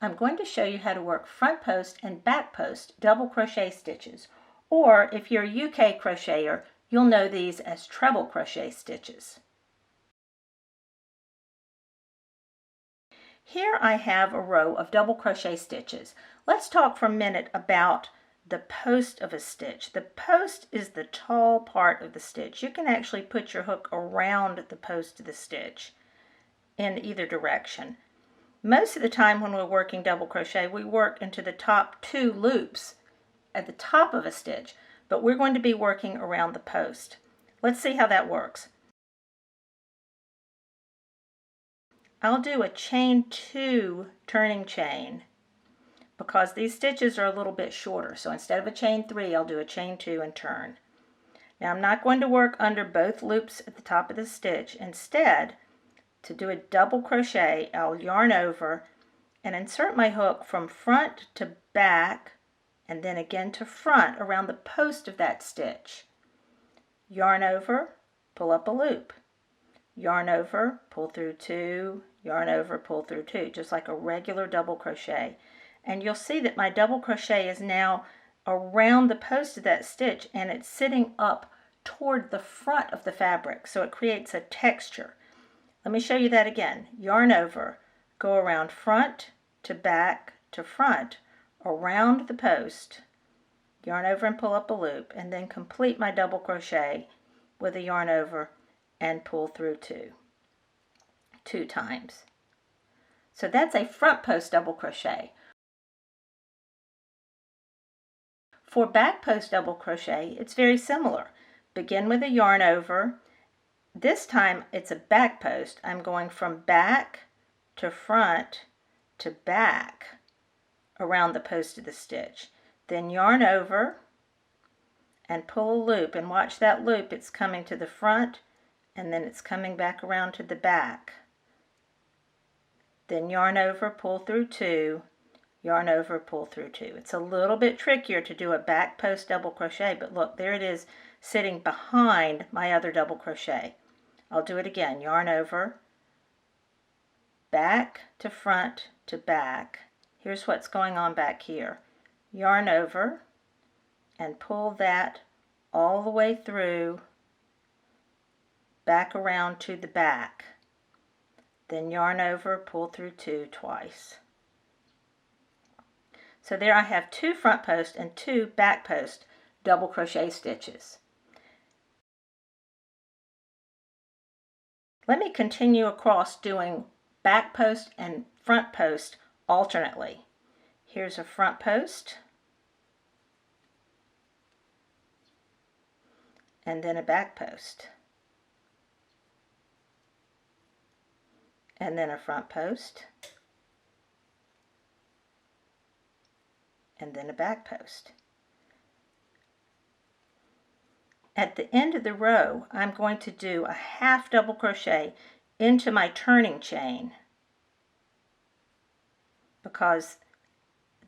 I'm going to show you how to work front post and back post double crochet stitches, or if you're a UK crocheter, you'll know these as treble crochet stitches. Here I have a row of double crochet stitches. Let's talk for a minute about the post of a stitch. The post is the tall part of the stitch. You can actually put your hook around the post of the stitch in either direction. Most of the time when we're working double crochet, we work into the top 2 loops at the top of a stitch, but we're going to be working around the post. Let's see how that works. I'll do a chain 2 turning chain because these stitches are a little bit shorter. So instead of a chain 3, I'll do a chain 2 and turn. Now I'm not going to work under both loops at the top of the stitch. Instead, to do a double crochet, I'll yarn over and insert my hook from front to back and then again to front around the post of that stitch. Yarn over, pull up a loop. Yarn over, pull through 2, yarn over, pull through 2, just like a regular double crochet. And you'll see that my double crochet is now around the post of that stitch and it's sitting up toward the front of the fabric, so it creates a texture. Let me show you that again. Yarn over, go around front to back to front around the post, yarn over and pull up a loop, and then complete my double crochet with a yarn over and pull through 2 times. So that's a front post double crochet. For back post double crochet, it's very similar. Begin with a yarn over. This time it's a back post. I'm going from back to front to back around the post of the stitch. Then yarn over and pull a loop, and watch that loop. It's coming to the front and then it's coming back around to the back. Then yarn over, pull through 2, yarn over, pull through 2. It's a little bit trickier to do a back post double crochet, but look, there it is sitting behind my other double crochet. I'll do it again. Yarn over, back to front to back. Here's what's going on back here. Yarn over and pull that all the way through, back around to the back. Then yarn over, pull through 2 twice. So there I have 2 front post and 2 back post double crochet stitches. Let me continue across doing back post and front post alternately. Here's a front post and then a back post. And then a front post, and then a back post. At the end of the row, I'm going to do a half double crochet into my turning chain because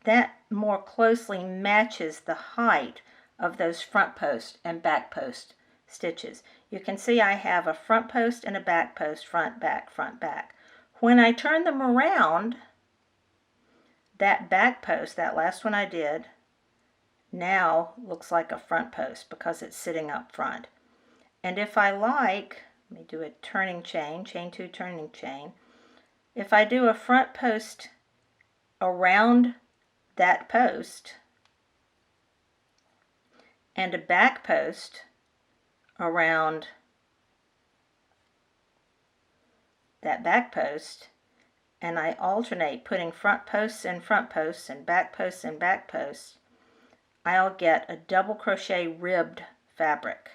that more closely matches the height of those front post and back post stitches. You can see I have a front post and a back post, front, back, front, back. When I turn them around, that back post, that last one I did, now looks like a front post because it's sitting up front. And if I like, let me do a turning chain, chain 2 turning chain. If I do a front post around that post and a back post around that back post, and I alternate putting front posts and front posts and back posts and back posts, I'll get a double crochet ribbed fabric.